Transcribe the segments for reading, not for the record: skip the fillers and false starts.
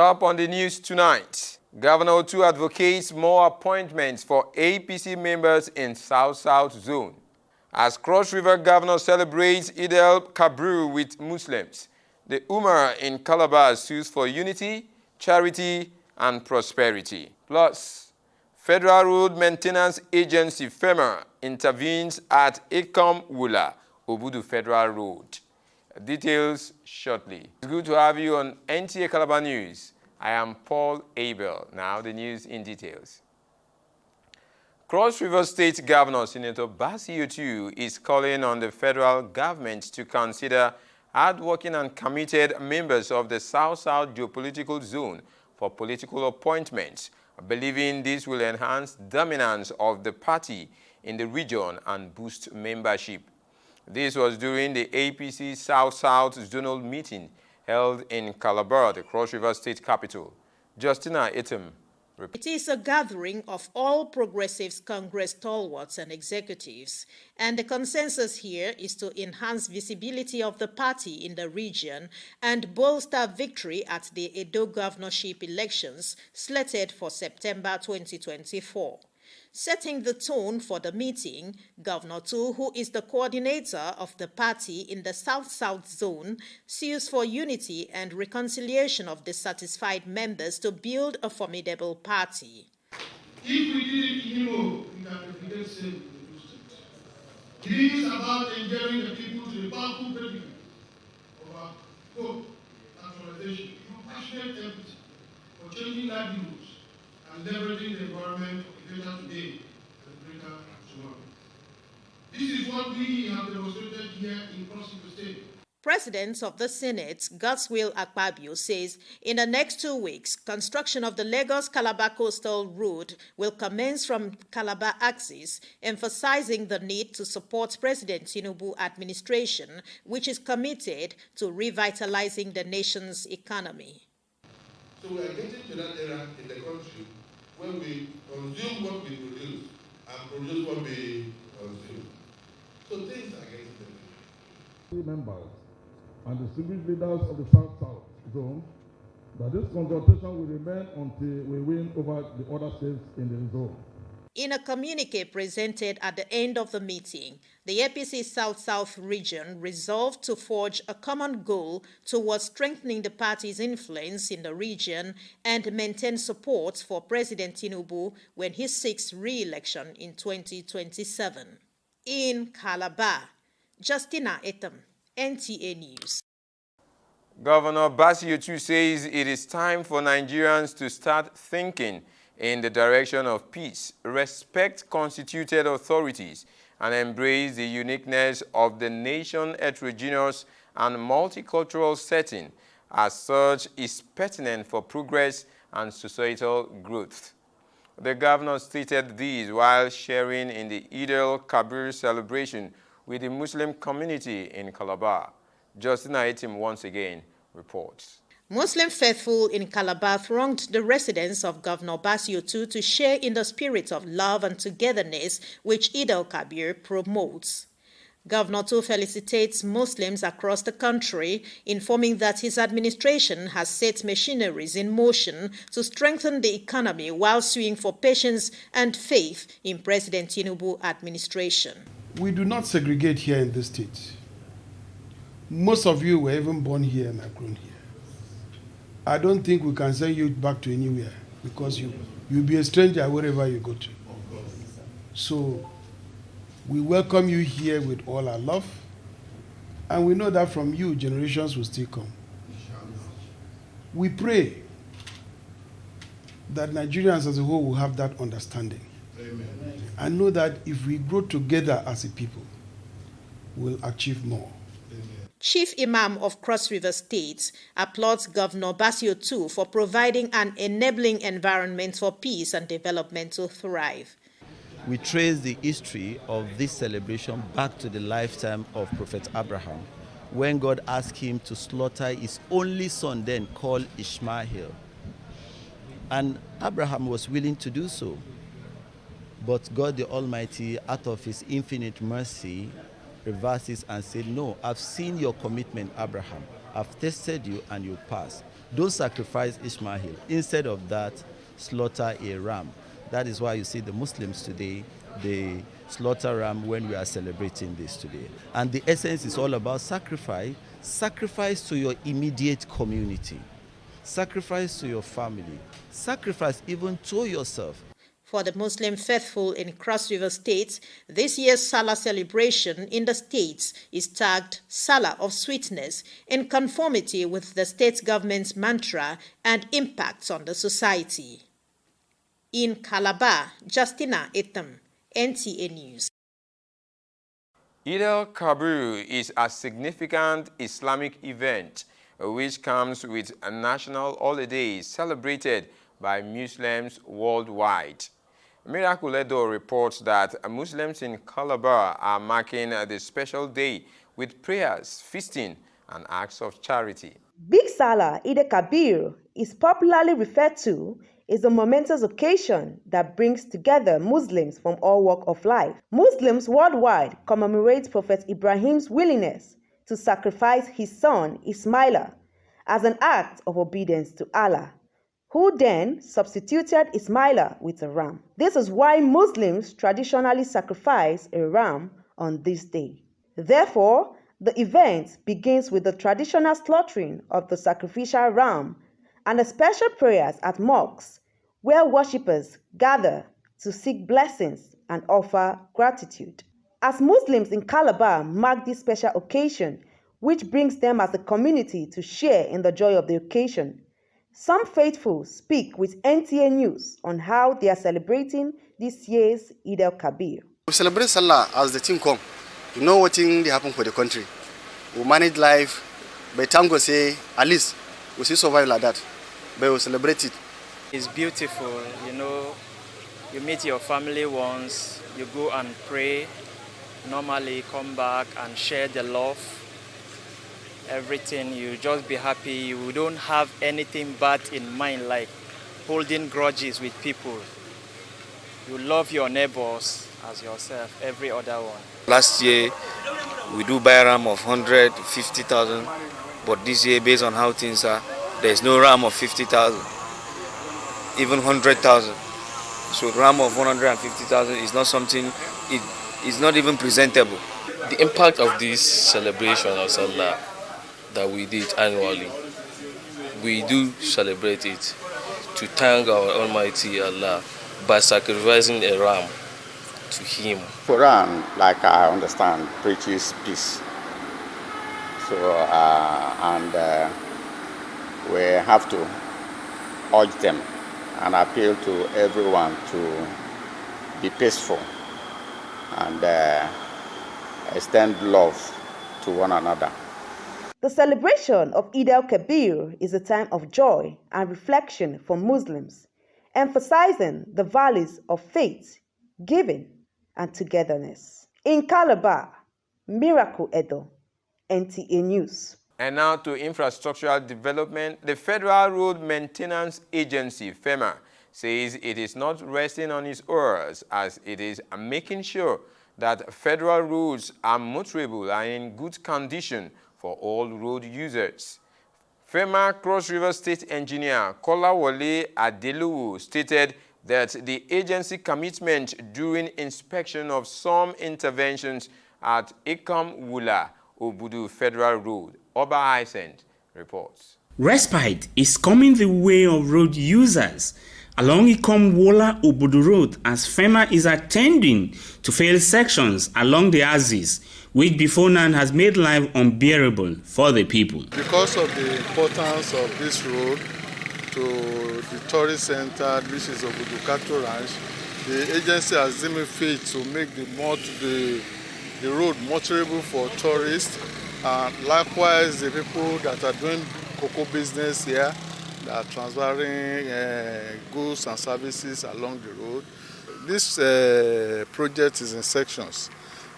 Top on the news tonight. Governor Otu advocates more appointments for APC members in South-South Zone. As Cross River Governor celebrates Nta Calabar with Muslims, the Umar in Calabar sues for unity, charity, and prosperity. Plus, Federal Road Maintenance Agency FEMA intervenes at Ekom Wula, Obudu Federal Road. Details shortly. It's good to have you on Nta Calabar News. I am Paul Abel. Now the news in details. Cross River State Governor Senator Bassey Otu is calling on the federal government to consider hardworking and committed members of the South-South geopolitical zone for political appointments, believing this will enhance dominance of the party in the region and boost membership. This was during the APC South-South zonal meeting held in Calabar, the Cross River State capital. Justina Item. It is a gathering of all Progressives Congress stalwarts and executives, and the consensus here is to enhance visibility of the party in the region and bolster victory at the Edo governorship elections slated for September 2024. Setting the tone for the meeting, Governor Tu, who is the coordinator of the party in the South-South zone, sues for unity and reconciliation of dissatisfied members to build a formidable party. If we didn't know, we can replicate same in the state. It is about endearing the people to the powerful benefit of our hope, naturalization, compassionate empathy for changing livelihoods and leveraging the environment for the greater today and greater tomorrow. This is what we have demonstrated here in Cross River State. President of the Senate, Godswill Akpabio, says in the next 2 weeks, construction of the Lagos-Calabar Coastal Road will commence from Calabar axis, emphasizing the need to support President Tinubu administration, which is committed to revitalizing the nation's economy. So we are getting to that era in the country when we consume what we produce and produce what we consume. So things are getting better. Members and distinguished leaders of the South-South zone that this consultation will remain until we win over the other states in the zone. In a communique presented at the end of the meeting, the APC South-South region resolved to forge a common goal towards strengthening the party's influence in the region and maintain support for President Tinubu when he seeks re-election in 2027. In Calabar, Justina Etam, NTA News. Governor Bassey Otu says it is time for Nigerians to start thinking in the direction of peace, respect constituted authorities, and embrace the uniqueness of the nation's heterogeneous and multicultural setting, as such is pertinent for progress and societal growth. The governor stated this while sharing in the Nta Calabar celebration with the Muslim community in Calabar. Justina Itim once again reports. Muslim faithful in Calabar thronged the residence of Governor Bassey Otu to share in the spirit of love and togetherness which Nta Calabar promotes. Governor Otu felicitates Muslims across the country, informing that his administration has set machineries in motion to strengthen the economy while suing for patience and faith in President Tinubu administration. We do not segregate here in this state. Most of you were even born here and are grown here. I don't think we can send you back to anywhere because you'll be a stranger wherever you go to. So we welcome you here with all our love, and we know that from you, generations will still come. We pray that Nigerians as a whole will have that understanding. Amen. And know that if we grow together as a people, we'll achieve more. Chief Imam of Cross River State applauds Governor Bassey Otu for providing an enabling environment for peace and development to thrive. We trace the history of this celebration back to the lifetime of Prophet Abraham, when God asked him to slaughter his only son then called Ishmael. And Abraham was willing to do so. But God the Almighty, out of his infinite mercy, reverses and said, no, I've seen your commitment, Abraham. I've tested you and you passed. Don't sacrifice Ishmael. Instead of that, slaughter a ram. That is why you see the Muslims today, they slaughter ram when we are celebrating this today. And the essence is all about sacrifice. Sacrifice to your immediate community. Sacrifice to your family. Sacrifice even to yourself. For the Muslim faithful in Cross River State, this year's Salah celebration in the states is tagged Salah of Sweetness in conformity with the state government's mantra and impacts on the society. In Calabar, Justina Etam, NTA News. Nta Calabar is a significant Islamic event which comes with a national holiday celebrated by Muslims worldwide. Miracle Edo reports that Muslims in Calabar are marking the special day with prayers, feasting, and acts of charity. Big Salah, Nta Calabar, is popularly referred to as a momentous occasion that brings together Muslims from all walks of life. Muslims worldwide commemorate Prophet Ibrahim's willingness to sacrifice his son Ismail as an act of obedience to Allah, who then substituted Ismail with a ram. This is why Muslims traditionally sacrifice a ram on this day. Therefore, the event begins with the traditional slaughtering of the sacrificial ram and the special prayers at mosques, where worshippers gather to seek blessings and offer gratitude. As Muslims in Calabar mark this special occasion, which brings them as a community to share in the joy of the occasion, some faithful speak with NTA News on how they are celebrating this year's Nta Calabar. We celebrate Salah as the thing come. You know what thing they happen for the country. We manage life, but thank God say at least we still survive like that. But we celebrate it. It's beautiful, you know. You meet your family once, you go and pray, normally come back and share the love. Everything, you just be happy. You don't have anything bad in mind, like holding grudges with people. You love your neighbors as yourself, every other one. Last year, we do buy a ram of 150,000, but this year, based on how things are, there's no ram of 50,000, even 100,000. So ram of 150,000 is not something, it is not even presentable. The impact of this celebration of Salah that we did annually, we do celebrate it to thank our Almighty Allah by sacrificing a ram to Him. Quran, like I understand, preaches peace. So, we have to urge them and appeal to everyone to be peaceful and extend love to one another. The celebration of Nta Calabar is a time of joy and reflection for Muslims, emphasizing the values of faith, giving, and togetherness. In Calabar, Miracle Edo, NTA News. And now to infrastructural development. The Federal Road Maintenance Agency, FEMA, says it is not resting on its oars as it is making sure that federal roads are motorable and in good condition for all road users. FEMA Cross River State Engineer Kolawole Adeluwu stated that the agency commitment during inspection of some interventions at Ikom Wula Obudu Federal Road. Oba Hysend reports. Respite is coming the way of road users along Ikom Wula Obudu Road as FEMA is attending to failed sections along the axis, which before now has made life unbearable for the people. Because of the importance of this road to the tourist center, which is Obudu Cattle Ranch, the agency has deemed fit to make the road motorable for tourists, and likewise the people that are doing cocoa business here, that are transferring goods and services along the road. This project is in sections.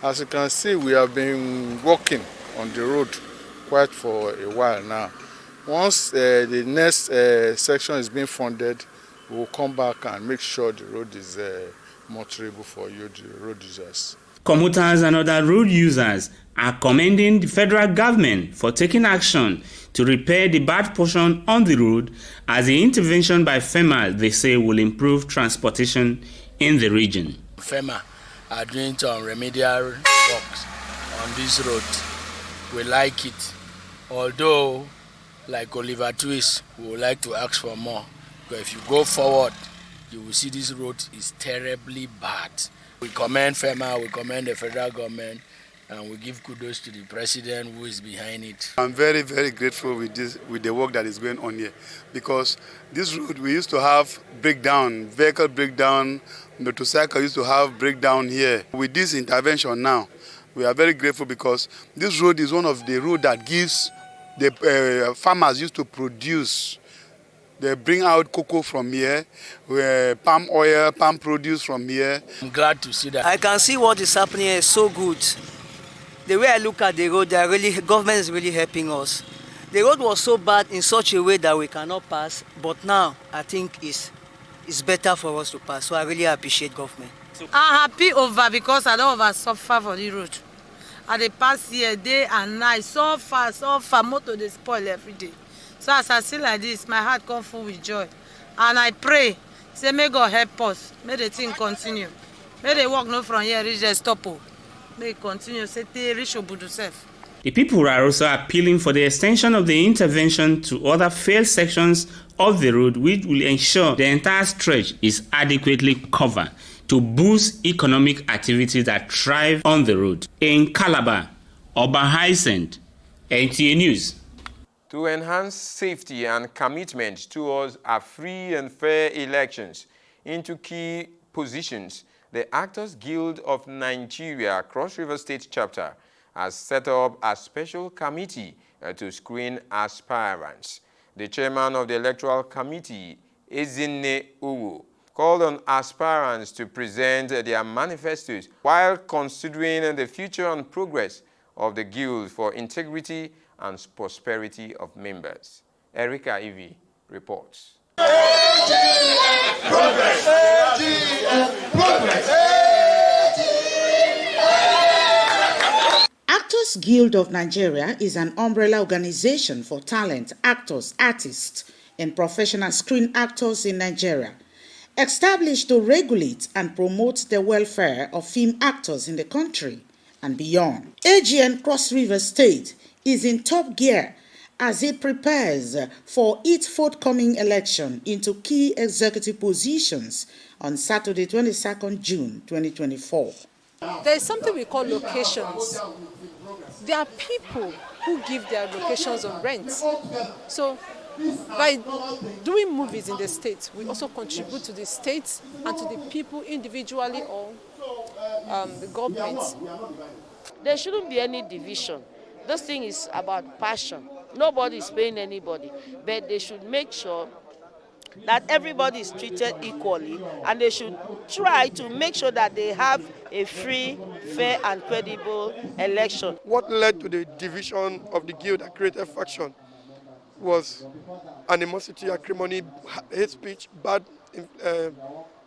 As you can see, we have been working on the road quite for a while now. Once the next section is being funded, we will come back and make sure the road is motorable for you, the road users. Commuters and other road users are commending the federal government for taking action to repair the bad portion on the road, as the intervention by FEMA, they say, will improve transportation in the region. FEMA are doing some remedial works on this road. We like it. Although, like Oliver Twist, we would like to ask for more. Because if you go forward, you will see this road is terribly bad. We commend FEMA, we commend the federal government, and we give kudos to the president who is behind it. I'm very, very grateful with the work that is going on here, because this road we used to have vehicle breakdown, motorcycle used to have breakdown here. With this intervention now, we are very grateful, because this road is one of the roads that gives the farmers used to produce. They bring out cocoa from here, palm oil, palm produce from here. I'm glad to see that. I can see what is happening here is so good. The way I look at the road, government is really helping us. The road was so bad in such a way that we cannot pass, but now I think it's better for us to pass. So I really appreciate government. I'm happy over because I don't over suffer for the road. I dey pass here day and night, so far, motor dey spoil every day. So as I see like this, my heart come full with joy. And I pray, say may God help us, may the thing continue. May they walk no from here, reach the stop. May it continue, say they reach Obudu self. The people are also appealing for the extension of the intervention to other failed sections of the road, which will ensure the entire stretch is adequately covered to boost economic activities that thrive on the road. In Calabar, Oba Hyacinth, NTA News. To enhance safety and commitment towards a free and fair elections into key positions, the Actors Guild of Nigeria Cross River State Chapter has set up a special committee to screen aspirants. The chairman of the Electoral Committee, Ezinne Uwu, called on aspirants to present their manifestos while considering the future and progress of the Guild for integrity and prosperity of members. Erica Ivy reports. Progress! Progress! Actors Guild of Nigeria is an umbrella organization for talent, actors, artists, and professional screen actors in Nigeria, established to regulate and promote the welfare of film actors in the country and beyond. AGN Cross River State is in top gear as it prepares for its forthcoming election into key executive positions on Saturday, 22nd June 2024. There is something we call locations. There are people who give their locations on rent. So by doing movies in the state, we also contribute to the state and to the people individually or the government. There shouldn't be any division. This thing is about passion. Nobody is paying anybody, but they should make sure that everybody is treated equally, and they should try to make sure that they have a free, fair, and credible election. What led to the division of the guild that created faction was animosity, acrimony, hate speech, bad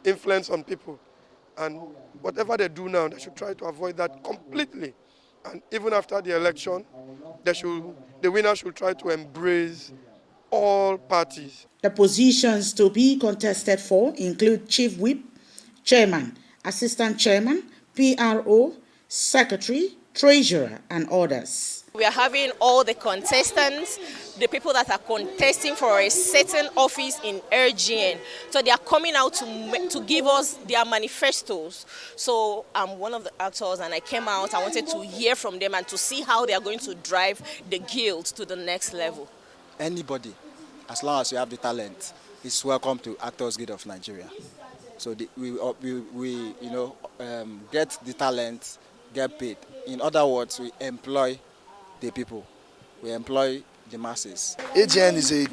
influence on people. And whatever they do now, they should try to avoid that completely. And even after the election, the winner should try to embrace all parties. The positions to be contested for include Chief Whip, Chairman, Assistant Chairman, PRO, Secretary, Treasurer, and others. We are having all the contestants, the people that are contesting for a certain office in RGN. So they are coming out to give us their manifestos. So I'm one of the actors and I came out, I wanted to hear from them and to see how they are going to drive the guild to the next level. Anybody, as long as you have the talent, is welcome to Actors Guild of Nigeria. So we get the talent, get paid. In other words, we employ the people. We employ the masses. AGN is a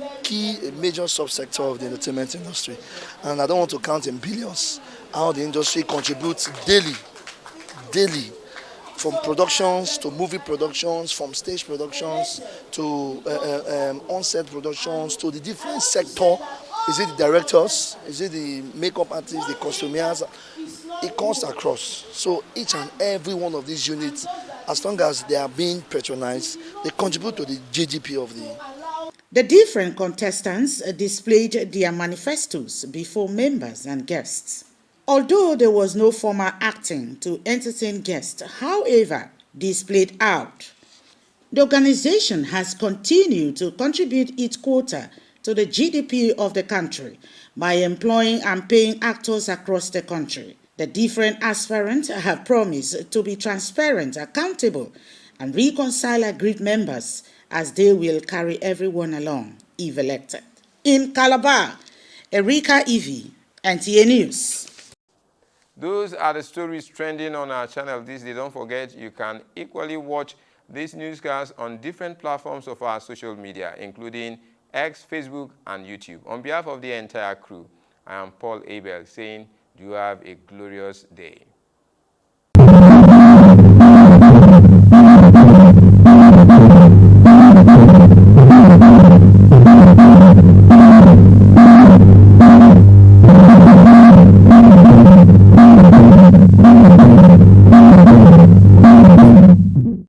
major subsector of the entertainment industry, and I don't want to count in billions how the industry contributes daily, from productions to movie productions, from stage productions to on-set productions to the different sector. Is it the directors? Is it the makeup artists, the costumiers? it comes across. So each and every one of these units, as long as they are being patronized, they contribute to the GDP of the. The different contestants displayed their manifestos before members and guests. Although there was no formal acting to entertain guests, however, this played out. The organization has continued to contribute its quota to the GDP of the country by employing and paying actors across the country. The different aspirants have promised to be transparent, accountable, and reconcile aggrieved members as they will carry everyone along if elected. In Calabar, Erika Ivy, NTA News. Those are the stories trending on our channel this day. Don't forget, you can equally watch these newscasts on different platforms of our social media, including X, Facebook, and YouTube. On behalf of the entire crew, I am Paul Abel saying, do have a glorious day.